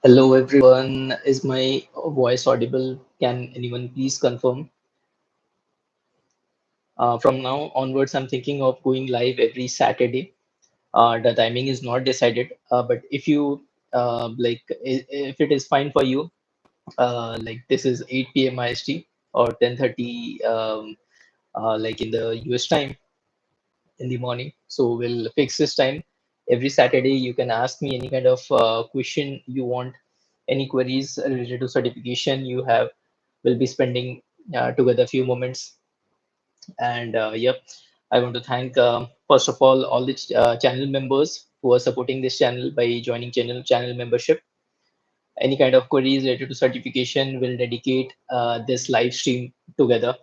Hello everyone, is my voice audible? Can anyone please confirm? From now onwards, I'm thinking of going live every Saturday. The timing is not decided, but if you if it is fine for you, like this is 8 p.m. IST or 10:30, like in the US time in the morning. So we'll fix this time. Every Saturday, you can ask me any kind of question you want, any queries related to certification you have. We'll be spending together a few moments. And yep, I want to thank first of all the channel members who are supporting this channel by joining channel membership. Any kind of queries related to certification, will dedicate this live stream together.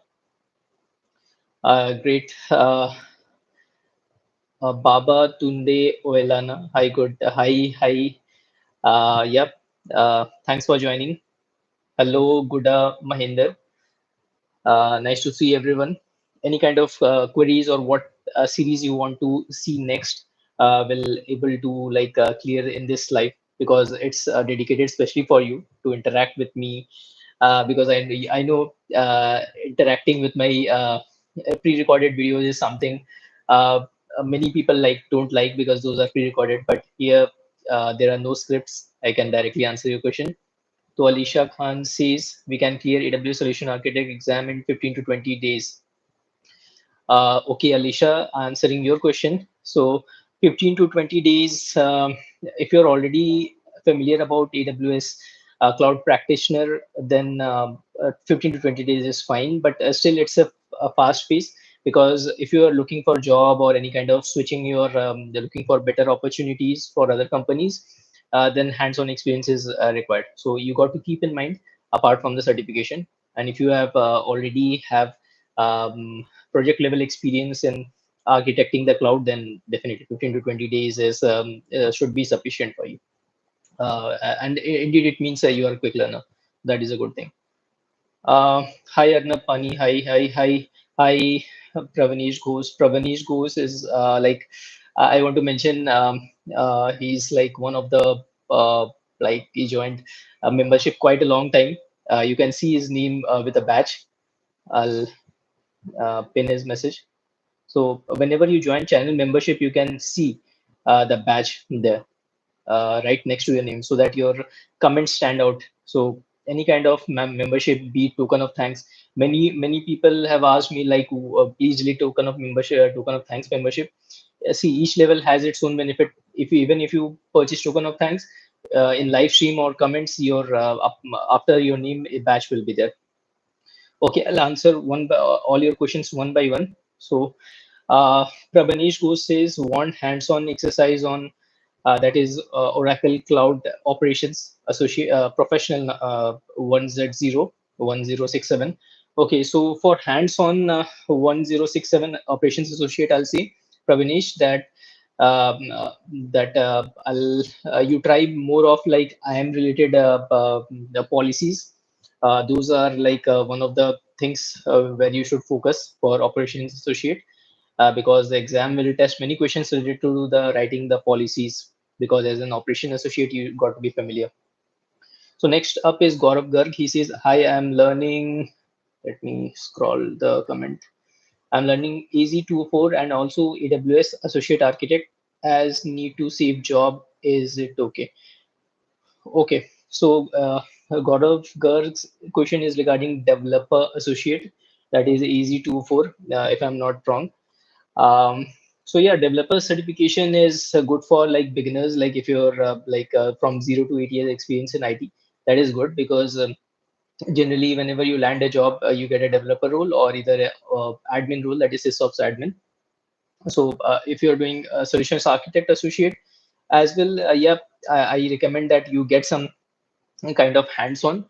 Great. Baba Tunde Oelana. Hi, good. Hi, hi. Yep. Thanks for joining. Hello, Guda Mahinder. Nice to see everyone. Any kind of queries or what series you want to see next, will able to clear in this live, because it's dedicated especially for you to interact with me. Because I know interacting with my pre-recorded videos is something uh, many people don't like, because those are pre-recorded. But here there are no scripts. I can directly answer your question. So Alicia Khan says we can clear AWS Solution Architect exam in 15 to 20 days. Okay, Alicia, answering your question. So 15 to 20 days, if you're already familiar about AWS Cloud Practitioner, then 15 to 20 days is fine, but still it's a fast pace, because if you are looking for job or any kind of switching you're looking for better opportunities for other companies, then hands-on experience is required. So you got to keep in mind, apart from the certification, and if you have already have project level experience in architecting the cloud, then definitely 15 to 20 days is should be sufficient for you. And indeed, it means you are a quick learner. That is a good thing. Hi Arnab Pani. Hi, Pravanish Ghosh. Pravanish Ghosh is I want to mention, he's like one of the he joined a membership quite a long time. You can see his name with a badge. I'll pin his message. So whenever you join channel membership, you can see the badge there, right next to your name, so that your comments stand out. So any kind of membership, be it token of thanks. Many people have asked me like, please delete token of membership, token of thanks membership. See, each level has its own benefit. If you, even if you purchase token of thanks in live stream or comments, after your name, a badge will be there. Okay, I'll answer all your questions one by one. So Prabanish Ghosh says want hands-on exercise on that is Oracle Cloud Operations Associate Professional 1Z1067. Okay, so for hands-on 1067 Operations Associate, I'll say Pravinish that I'll you try more of like IAM related the policies. Those are one of the things where you should focus for Operations Associate, because the exam will test many questions related to the writing the policies, because as an operation associate you got to be familiar. So next up is Gaurav Garg. He says, hi, I'm learning. Let me scroll the comment. I'm learning AZ204 and also AWS Associate Architect as need to save job. Is it okay? Okay. So Gaurav Garg's question is regarding Developer Associate, that is AZ204, if I'm not wrong. Um, so yeah, developer certification is good for like beginners. Like if you're from 0 to 8 years experience in IT, that is good, because generally whenever you land a job, you get a developer role or either a admin role, that is sysops admin. So if you're doing a solutions architect associate as well, yeah, I recommend that you get some kind of hands-on.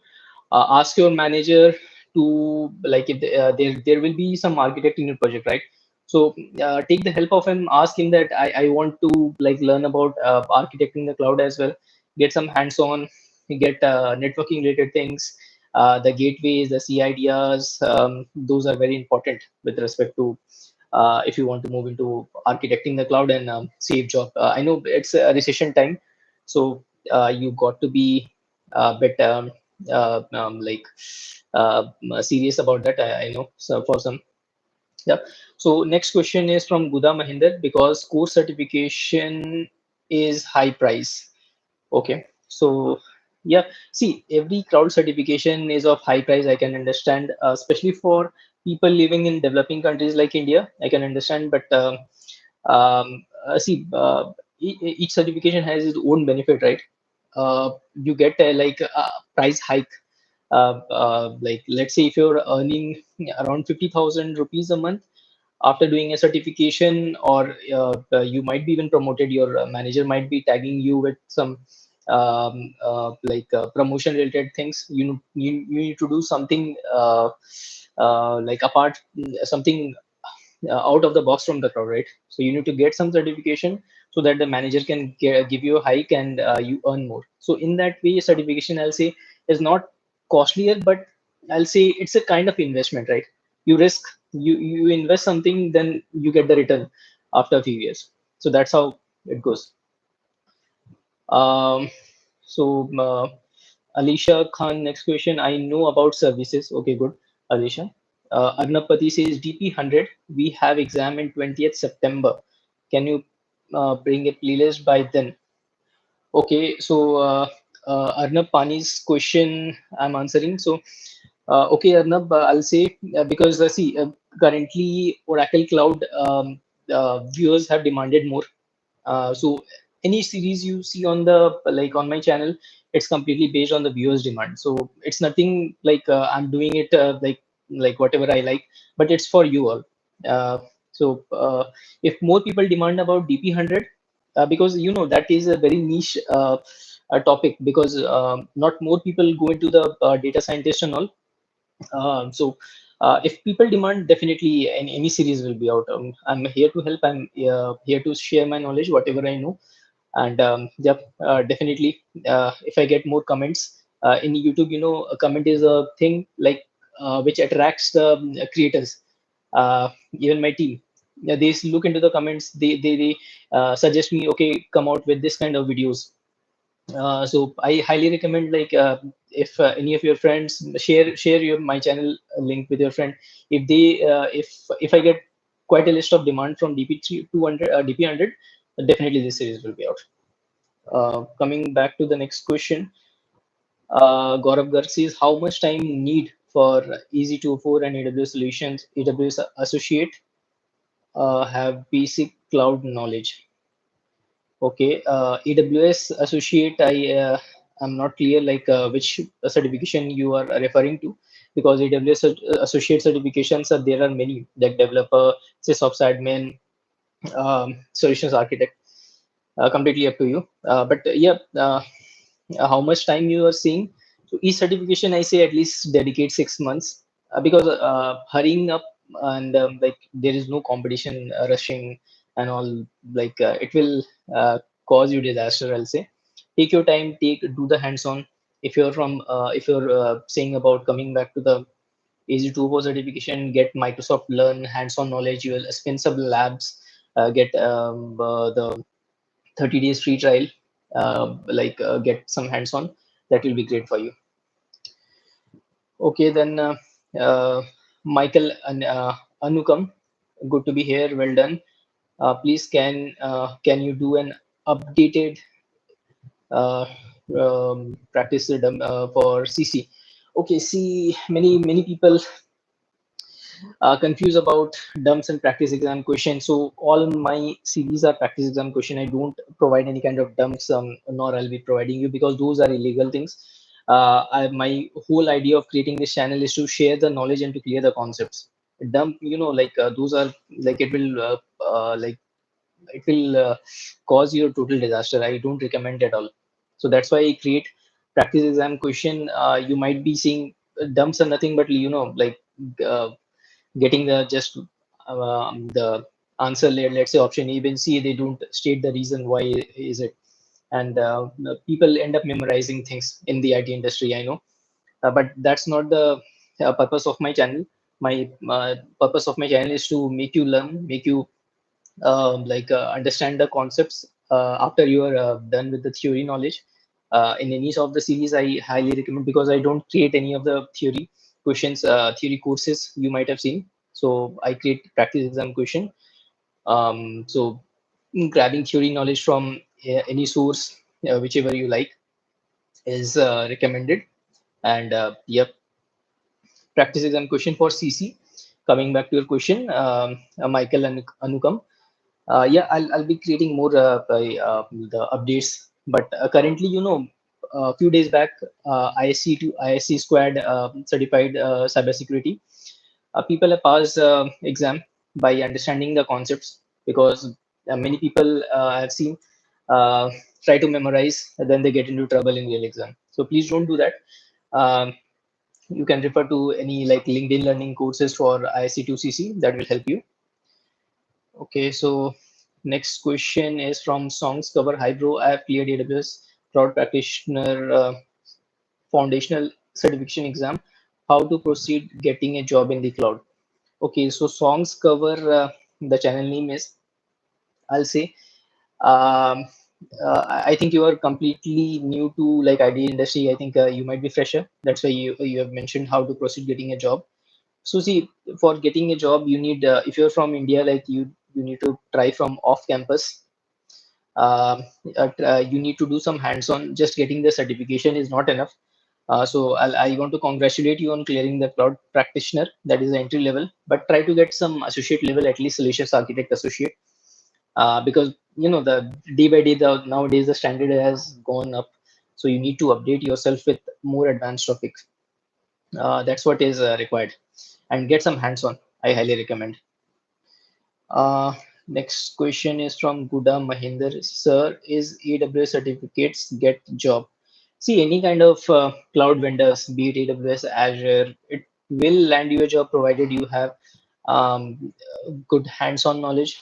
Ask your manager to like if there will be some architect in your project, right? So take the help of him. Ask him that I want to like learn about architecting the cloud as well. Get some hands-on. Get networking related things. The gateways, the CIDRs, those are very important with respect to if you want to move into architecting the cloud and save job. I know it's a recession time, so you got to be bit like serious about that. I know. So for some, yeah. So next question is from Guda Mahinder, because course certification is high price. Okay. So yeah, see, every cloud certification is of high price. I can understand, especially for people living in developing countries like India. I can understand, but see, each certification has its own benefit, right? You get like a price hike. Like let's say if you're earning around 50,000 rupees a month after doing a certification, or you might be even promoted, your manager might be tagging you with some like promotion related things. You need to do something like apart, something out of the box from the crowd, right? So you need to get some certification so that the manager can give you a hike, and you earn more. So in that way, certification, I'll say, is not costlier, but I'll say it's a kind of investment, right? You risk, you invest something, then you get the return after a few years. So that's how it goes. Um, so Alicia Khan, next question. I know about services. Okay, good. Alicia. Arnapati says DP100. We have exam in 20th September. Can you bring a playlist by then? Okay, so Arnab Pani's question I'm answering. So, okay, Arnab, I'll say, because see, currently Oracle Cloud viewers have demanded more. So any series you see on the, like on my channel, it's completely based on the viewers' demand. So it's nothing like I'm doing it like whatever I like, but it's for you all. Uh, so if more people demand about DP100, because that is a very niche topic, because not more people go into the data scientist and all. So if people demand, definitely any series will be out. I'm here to help. I'm here to share my knowledge, whatever I know. And yep, definitely, if I get more comments in YouTube, a comment is a thing like which attracts the creators. Even my team, yeah, they look into the comments. They suggest me, okay, come out with this kind of videos. So I highly recommend, like if any of your friends share your my channel link with your friend. If they if I get quite a list of demand from DP 200 DP100, definitely this series will be out. Coming back to the next question, Gaurav Garg says, how much time need for EZ204 and AWS solutions? AWS associate have basic cloud knowledge. Okay, AWS associate, I'm not clear like which certification you are referring to, because AWS associate certifications there are many, like developer, sysops admin, solutions architect. Completely up to you. But yeah, how much time you are seeing? So each certification, I say at least dedicate 6 months, because hurrying up, and like there is no competition, rushing and all, like it will cause you disaster, I'll say. Take your time, do the hands-on. If you're saying about coming back to the AZ204 certification, get Microsoft Learn hands-on knowledge. You will spend some labs, get the 30 days free trial, like get some hands-on. That will be great for you. Okay, then Michael and Anukam, good to be here. Well done. Please, can you do an updated practice for CC? Okay, see, many people confused about dumps and practice exam question. So all my series are practice exam question. I don't provide any kind of dumps, nor I'll be providing you, because those are illegal things. My whole idea of creating this channel is to share the knowledge and to clear the concepts. Dump, like those are like it will cause you a total disaster. I don't recommend at all. So that's why I create practice exam question. You might be seeing dumps are nothing but like uh, getting the just the answer, let's say option A, B, C. They don't state the reason why is it, and the people end up memorizing things in the IT industry, I know. But that's not the purpose of my channel. My purpose of my channel is to make you learn, make you like understand the concepts after you are done with the theory knowledge. In any of the series, I highly recommend, because I don't create any of the theory questions, theory courses you might have seen. So I create practice exam question. So grabbing theory knowledge from any source, whichever you like, is recommended. And yep, practice exam question for CC. Coming back to your question, Michael and Anukam. Yeah, I'll be creating more the updates. But currently, a few days back, ISC squad certified cybersecurity. People have passed exam by understanding the concepts, because many people I've seen uh, try to memorize and then they get into trouble in real exam. So please don't do that. Um, you can refer to any like LinkedIn learning courses for ISC2CC that will help you. Okay, so next question is from Songs Cover. Hi, bro. I have cleared AWS Cloud Practitioner Foundational Certification exam. How to proceed getting a job in the cloud? Okay, so Songs Cover, the channel name is, I'll say, um, I think you are completely new to like ID industry. I think you might be fresher. That's why you have mentioned how to proceed getting a job. So see, for getting a job, you need, if you're from India, like you need to try from off campus. Um, you need to do some hands-on. Just getting the certification is not enough. I want to congratulate you on clearing the cloud practitioner. That is the entry level, but try to get some associate level, at least solutions architect associate, because the day by day, the nowadays the standard has gone up. So you need to update yourself with more advanced topics. That's what is required, and get some hands-on. I highly recommend. Uh, Next question is from Guda Mahinder. Sir, is AWS certificates get job? See, any kind of cloud vendors, be it AWS, Azure, it will land you a job provided you have good hands-on knowledge.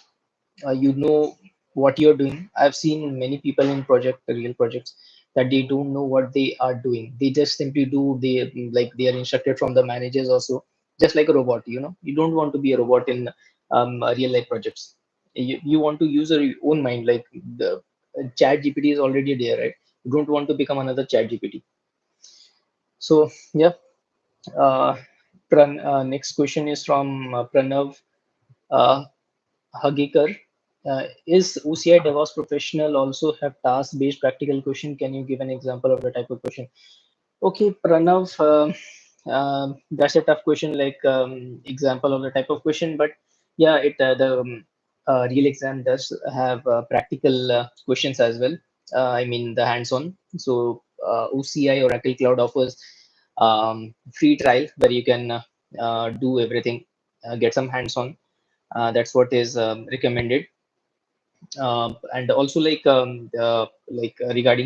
You know what you're doing. I've seen many people in real projects, that they don't know what they are doing. They just simply do, they are instructed from the managers also, just like a robot. You don't want to be a robot in real life projects. You want to use your own mind, like the chat GPT is already there, right? You don't want to become another chat GPT. So yeah. uh, Next question is from Pranav uh, Hagikar. Is OCI DevOps professional also have task-based practical question? Can you give an example of the type of question? Okay, Pranav, that's a tough question, like example of the type of question, but yeah, the real exam does have practical questions as well. I mean the hands-on. So OCI Oracle Cloud offers free trial where you can do everything, get some hands-on. That's what is recommended. And also regarding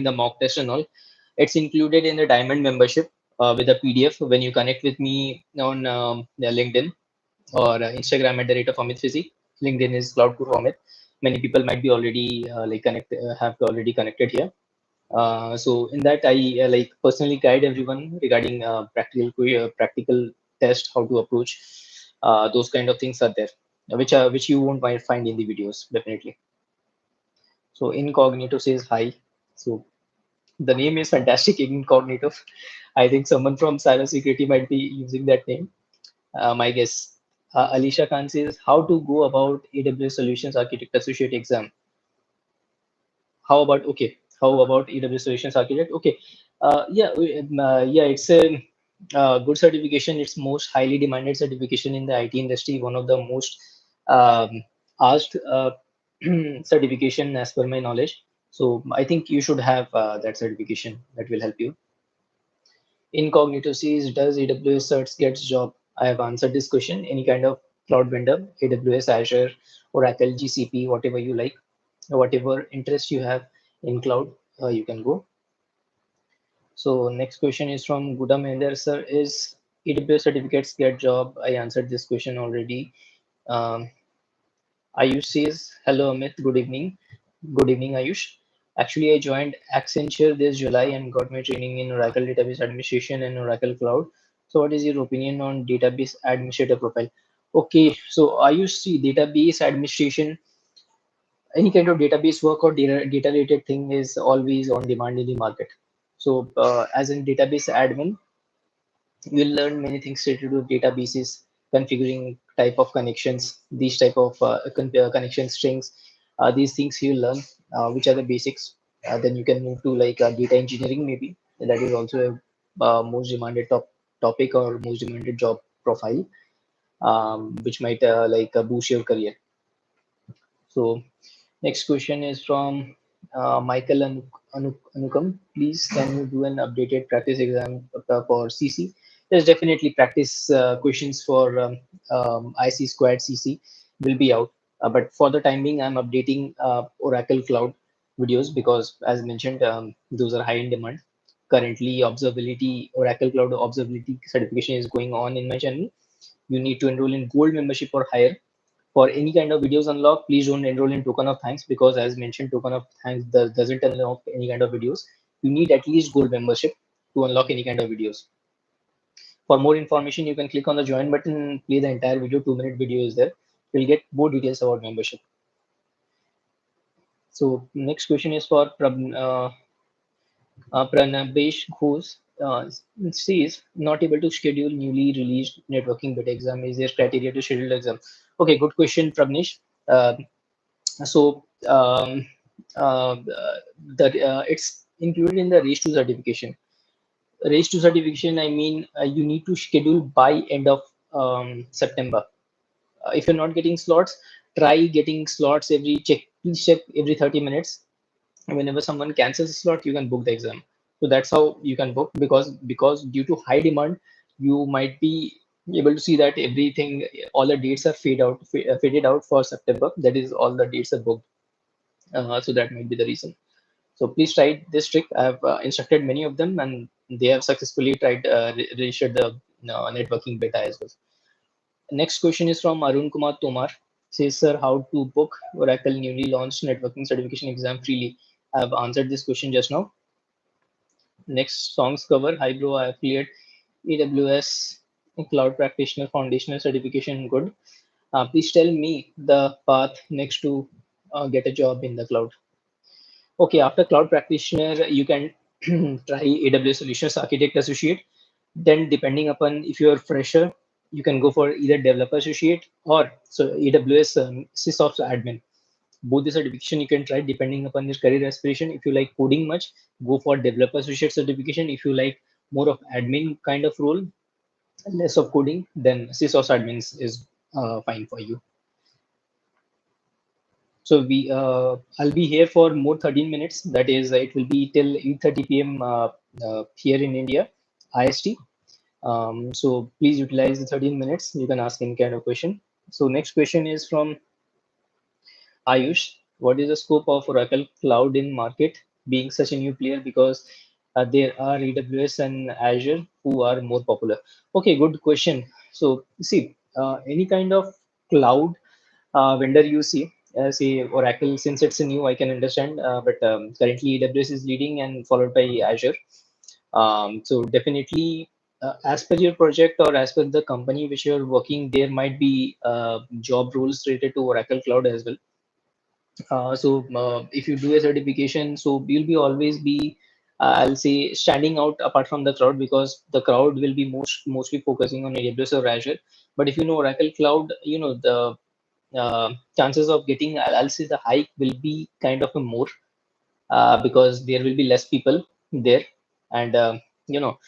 the mock test and all, it's included in the diamond membership with a PDF. When you connect with me on LinkedIn or Instagram at the rate of Amit Physi. LinkedIn is Cloud Guru Amit. Many people might be already have already connected here. So in that, I like personally guide everyone regarding practical test, how to approach. Those kind of things are there, which you won't find in the videos, definitely. So Incognito says hi. So the name is fantastic, Incognito. I think someone from cybersecurity might be using that name. My guess. Alicia Khan says, how to go about AWS Solutions Architect Associate exam? How about, okay? How about AWS Solutions Architect? Okay. Yeah, it's a good certification. It's most highly demanded certification in the IT industry. One of the most asked certification as per my knowledge. So I think you should have that certification. That will help you. Incognito says, does AWS certs gets job? I have answered this question. Any kind of cloud vendor, AWS, Azure, Oracle, GCP, whatever you like, whatever interest you have in cloud, you can go. So next question is from Guda Mehender, sir. Is AWS certificates get job? I answered this question already. Um, Ayush says, hello Amit, good evening. Good evening, Ayush. Actually, I joined Accenture this July and got my training in Oracle Database Administration and Oracle Cloud. So, what is your opinion on database administrator profile? Okay, so Ayush, see, database administration, any kind of database work or data related thing is always on demand in the market. So as in database admin, you'll learn many things related to databases, configuring type of connections, these type of connection strings. These things you learn, which are the basics. Then you can move to like data engineering, maybe that is also a most demanded topic or most demanded job profile, which might boost your career. So next question is from Michael Anukam. Please, can you do an updated practice exam for CC? There's definitely practice questions for IC squared CC will be out. But for the time being, I'm updating Oracle Cloud videos because, as mentioned, those are high in demand. Currently, observability Oracle Cloud observability certification is going on in my channel. You need to enroll in gold membership or higher for any kind of videos unlock. Please don't enroll in token of thanks because, as mentioned, token of thanks doesn't unlock any kind of videos. You need at least gold membership to unlock any kind of videos. For more information, you can click on the join button, play the entire video. 2-minute video is there. You'll get more details about membership. So next question is for Pranabesh Ghosh. Says not able to schedule newly released networking beta exam. Is there criteria to schedule exam? Okay, good question, Prabnesh. Uh, so that it's included in the race to certification. Race to certification, I mean, you need to schedule by end of September. If you're not getting slots, try getting slots every check. Please check every 30 minutes. Whenever someone cancels a slot, you can book the exam. So that's how you can book, because due to high demand, you might be able to see that everything, all the dates are faded out for September. That is, all the dates are booked. So that might be the reason. So please try this trick. I have instructed many of them, and they have successfully tried registered the networking beta as well. Next question is from Arun Kumar Tomar. Says, sir, how to book Oracle newly launched networking certification exam freely? I have answered this question just now. Next songs cover. Hi bro, I have cleared AWS Cloud Practitioner Foundational Certification. Good. Please tell me the path next to get a job in the cloud. Okay, after cloud practitioner, you can try AWS Solutions Architect Associate. Then, depending upon if you're fresher, you can go for either Developer Associate or so AWS SysOps Admin. Both the certification you can try depending upon your career aspiration. If you like coding much, go for Developer Associate certification. If you like more of admin kind of role, less of coding, then SysOps Admins is fine for you. So I'll be here for more 13 minutes. That is, it will be till 8:30 p.m. Here in India, IST. So please utilize the 13 minutes. You can ask any kind of question. So next question is from Ayush. What is the scope of Oracle Cloud in market, being such a new player? Because there are AWS and Azure who are more popular. Okay, good question. So see, any kind of cloud vendor you see, say Oracle, since it's a new, I can understand, but currently AWS is leading and followed by Azure. So definitely, as per your project or as per the company which you're working, there might be job roles related to Oracle Cloud as well. So if you do a certification, so you'll be always be, I'll say, standing out apart from the crowd, because the crowd will be mostly focusing on AWS or Azure. But if you know Oracle Cloud, you know the chances of getting, I'll say, the hike will be kind of a more, because there will be less people there, and you know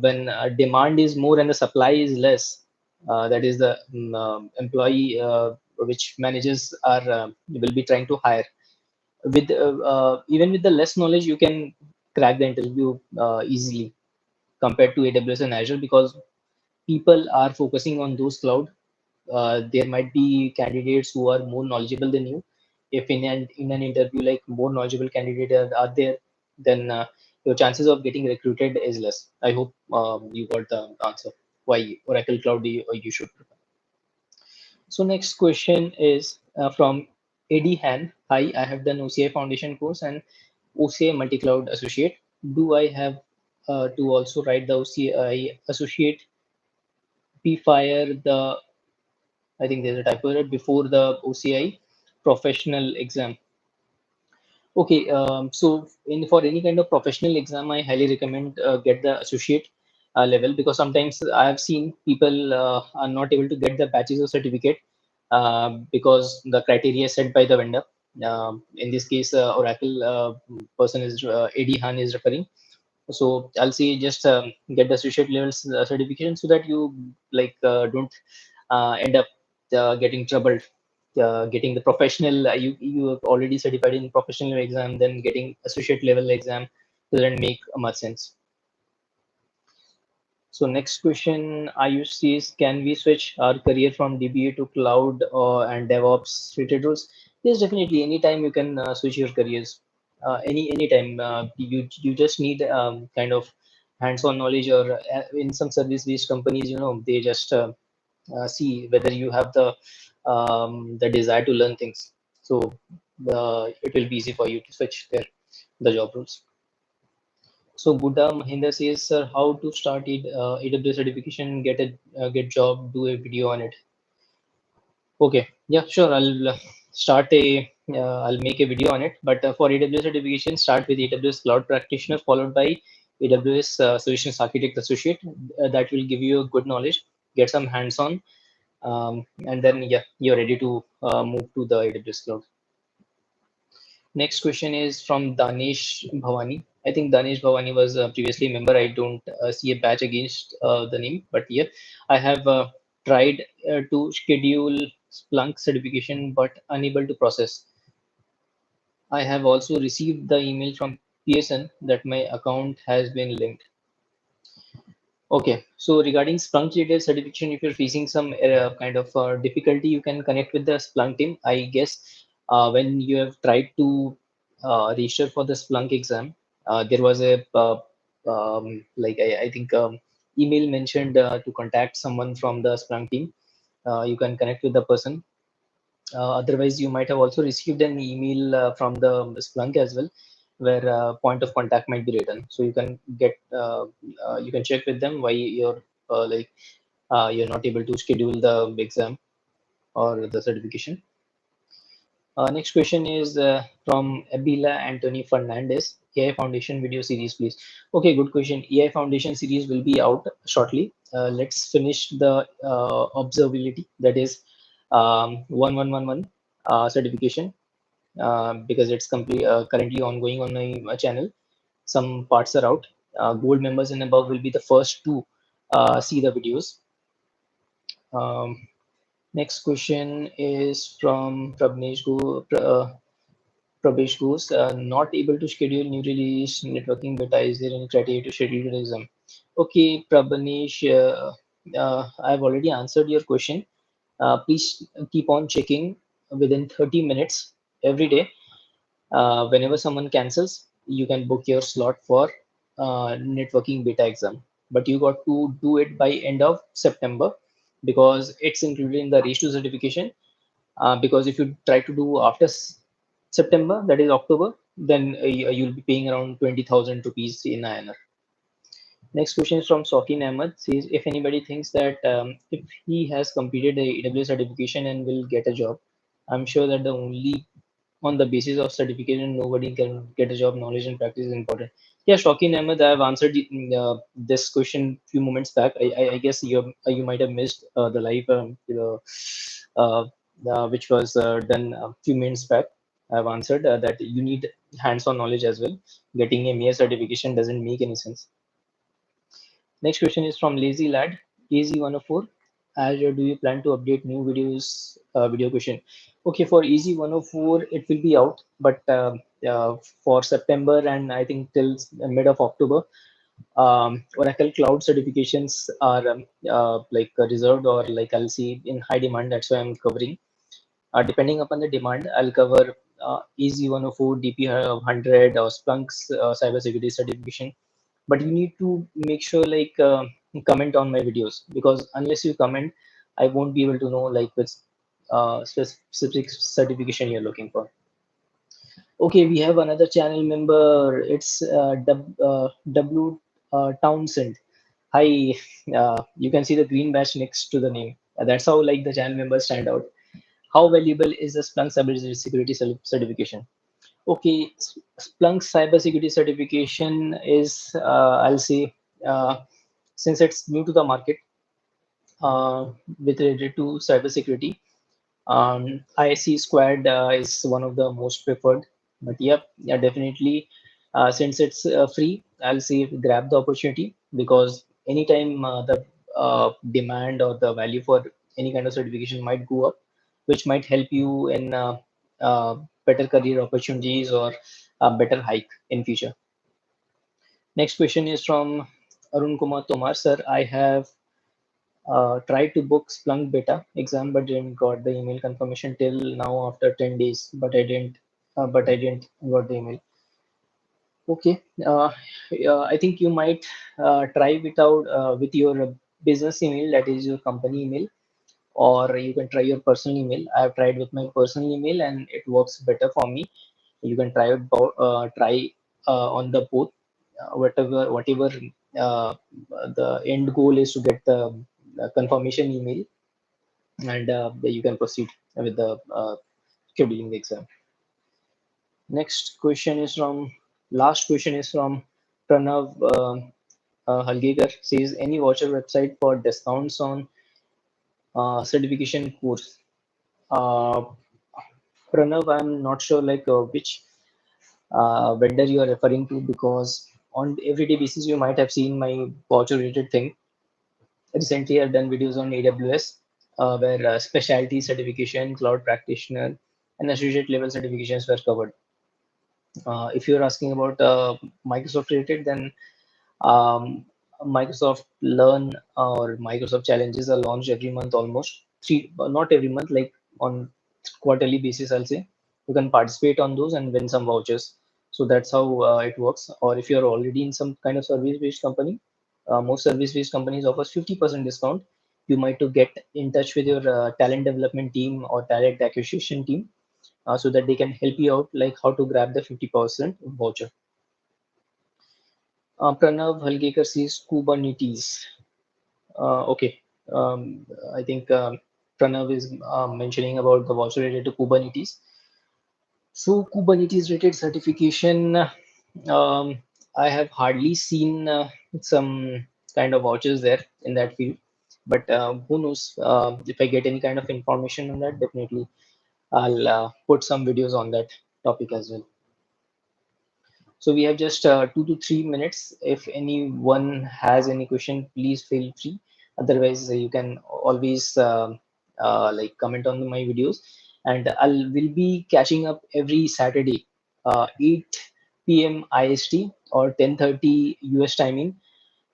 when demand is more and the supply is less, that is the employee which managers are will be trying to hire. With even with the less knowledge, you can crack the interview easily compared to AWS and Azure, because people are focusing on those cloud. There might be candidates who are more knowledgeable than you. If in an interview, like, more knowledgeable candidates are there, then your chances of getting recruited is less. I hope you got the answer why Oracle Cloud you should prefer. So next question is from Eddie Han. Hi, I have done OCI Foundation course and OCI Multi Cloud Associate. Do I have to also write the OCI Associate P-Fire the, I think there's a typo error before the OCI professional exam? Okay, so in for any kind of professional exam, I highly recommend get the associate level, because sometimes I have seen people are not able to get the bachelor's certificate because the criteria set by the vendor. In this case, Oracle person is AD Han is referring. So I'll say just get the associate levels certification, so that you like don't end up getting troubled getting the professional. You are already certified in professional exam, then getting associate level exam doesn't make much sense. So next question Ayush says, can we switch our career from DBA to cloud and DevOps related roles? Yes, definitely. Anytime you can switch your careers. Anytime you just need kind of hands-on knowledge, or in some service-based companies, they just see whether you have the desire to learn things. So it will be easy for you to switch the job roles. So Buddha Mahinda says, sir, how to start it, AWS certification, get job, do a video on it. Okay, yeah, sure. I'll make a video on it. But for AWS certification, start with AWS Cloud Practitioner, followed by AWS Solutions Architect Associate. That will give you a good knowledge. Get some hands-on, and then yeah, you're ready to move to the AWS Cloud. Next question is from Danish Bhavani. I think Danish Bhavani was previously a member. I don't see a badge against the name, but yeah, I have tried to schedule Splunk certification, but unable to process. I have also received the email from Pearson that my account has been linked. Okay, so regarding Splunk related certification, if you're facing some kind of difficulty, you can connect with the Splunk team. I guess when you have tried to register for the Splunk exam, there was a like I think email mentioned to contact someone from the Splunk team. You can connect with the person. Otherwise, you might have also received an email from the Splunk as well, where point of contact might be written. So you can check with them why you're not able to schedule the exam or the certification. Next question is from Abila Anthony Fernandez. AI Foundation video series, please. Okay, good question. AI Foundation series will be out shortly. Let's finish the observability, that is 1111 certification, because it's currently ongoing on my channel. Some parts are out. Gold members and above will be the first to see the videos. Um, Next question is from Prabhesh Ghosh. Not able to schedule new release networking beta. Is there any criteria to schedule the exam? Okay, Prabhanesh, I've already answered your question. Please keep on checking within 30 minutes every day. Whenever someone cancels, you can book your slot for networking beta exam. But you got to do it by end of September, because it's included in the race to certification. Because if you try to do after September, that is October, then you'll be paying around 20,000 rupees in INR. Next question is from Sokin Ahmed. Says, if anybody thinks that if he has completed the AWS certification and will get a job, I'm sure that the only on the basis of certification, nobody can get a job. Knowledge and practice is important. Yeah, Shaukin Ahmed, I have answered this question few moments back. I guess you might have missed the live uh, which was done a few minutes back. I have answered that you need hands-on knowledge as well. Getting a mere certification doesn't make any sense. Next question is from Lazy Lad, Easy104. Azure, do you plan to update new videos? Video question. Okay, for Easy104, it will be out, but for September and I think till mid of October, Oracle Cloud certifications are reserved, or like I'll see in high demand. That's why I'm covering. Depending upon the demand, I'll cover Easy104, DP100, or Splunk's cybersecurity certification. But you need to make sure comment on my videos, because unless you comment, I won't be able to know like which specific certification you're looking for. Okay, we have another channel member. It's W Townsend. Hi, you can see the green badge next to the name. That's how the channel members stand out. How valuable is the Splunk cybersecurity certification? Okay, Splunk cybersecurity certification is, I'll say, uh, since it's new to the market, uh, with related to cybersecurity, ISC Squared is one of the most preferred. But yep, yeah, definitely, since it's free, I'll say grab the opportunity, because anytime the demand or the value for any kind of certification might go up, which might help you in better career opportunities or a better hike in future. Next question is from Arun Kumar Tomar. Sir, I have tried to book Splunk beta exam, but didn't got the email confirmation till now after 10 days. But I didn't got the email. Okay. I think you might try without with your business email, that is your company email, or you can try your personal email. I have tried with my personal email and it works better for me. You can try on the both, whatever the end goal is to get the confirmation email, and you can proceed with the scheduling the exam. Next question is from Last question is from Pranav Halgekar. Says any voucher website for discounts on certification course. Uh, Pranav, I'm not sure like which vendor you are referring to, because on everyday basis you might have seen my voucher related thing. Recently, I've done videos on AWS, where specialty certification, cloud practitioner, and associate level certifications were covered. If you're asking about Microsoft related, then um, Microsoft Learn or Microsoft Challenges are launched every month almost. Not every month, like on quarterly basis, I'll say. You can participate on those and win some vouchers. So that's how it works. Or if you're already in some kind of service-based company, most service-based companies offers 50% discount. You might to get in touch with your talent development team or talent acquisition team, so that they can help you out, like how to grab the 50% voucher. Pranav Halgekar says Kubernetes. Okay. I think Pranav is mentioning about the voucher related to Kubernetes. So Kubernetes related certification, I have hardly seen some kind of vouchers there in that field. But who knows? If I get any kind of information on that, definitely I'll put some videos on that topic as well. So we have just 2 to 3 minutes. If anyone has any question, please feel free. Otherwise, you can always like comment on my videos, and I'll will be catching up every Saturday, 8 p.m. IST or 10:30 US timing,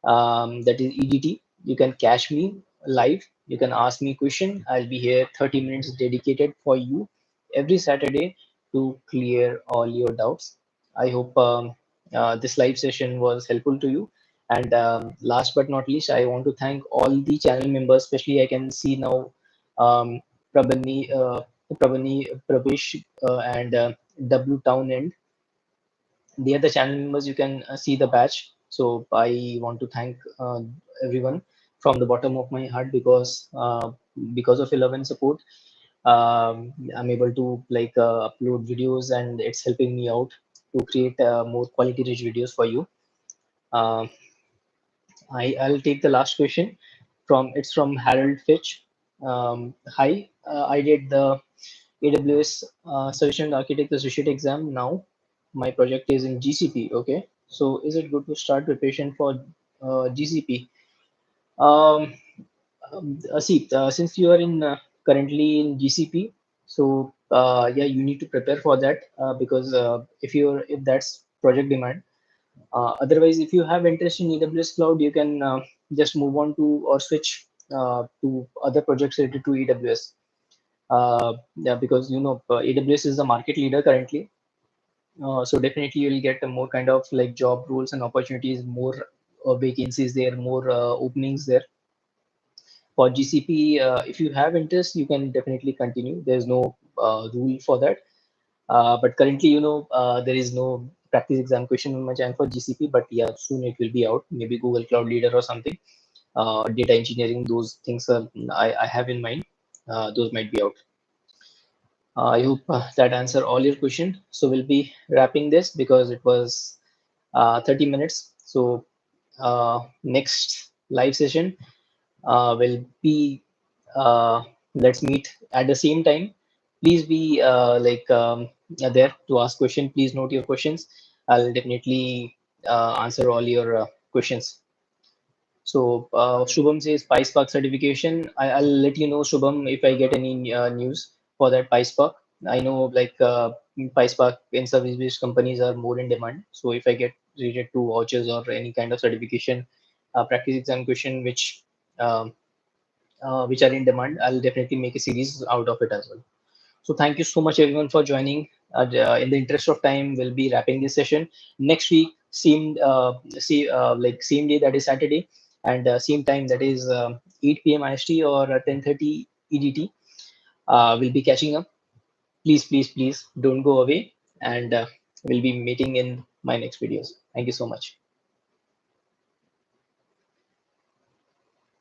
that is EDT. You can catch me live. You can ask me question. I'll be here 30 minutes dedicated for you every Saturday to clear all your doubts. I hope this live session was helpful to you. And last but not least, I want to thank all the channel members, especially I can see now Prabhani, Pravesh, and W Town End. They are the channel members. You can see the batch. So I want to thank everyone from the bottom of my heart, because of your love and support, I'm able to like upload videos, and it's helping me out to create more quality rich videos for you. uh, I'll take the last question from it's from Harold Fitch. Hi, I did the AWS Solution Architect Associate exam now. My project is in GCP. Okay, so is it good to start preparation for GCP? Um, since you are in currently in GCP, so yeah, you need to prepare for that, because if that's project demand. Otherwise, if you have interest in AWS Cloud, you can just move on to or switch to other projects related to AWS. Yeah, because AWS is the market leader currently. So definitely you'll get a more kind of like job roles and opportunities, more vacancies there, more openings there. For GCP, if you have interest, you can definitely continue. There's no rule for that. But currently, there is no practice exam question on my channel for GCP. But yeah, soon it will be out. Maybe Google Cloud Leader or something. Data engineering, those things I have in mind. Those might be out. I hope that answer all your question. So we'll be wrapping this because it was 30 minutes. So next live session will be let's meet at the same time. Please be there to ask question. Please note your questions. I'll definitely answer all your questions. So Shubham says PySpark certification. I'll let you know, Shubham, if I get any news for that PySpark. I know PySpark in service-based companies are more in demand. So if I get related to vouchers or any kind of certification, practice exam question um, which are in demand, I'll definitely make a series out of it as well. So thank you so much everyone for joining. In the interest of time, we'll be wrapping this session next week. Same day, that is Saturday, and same time, that is 8 p.m. IST or 10:30 EDT. We'll be catching up. Please, please, please don't go away, and we'll be meeting in my next videos. Thank you so much.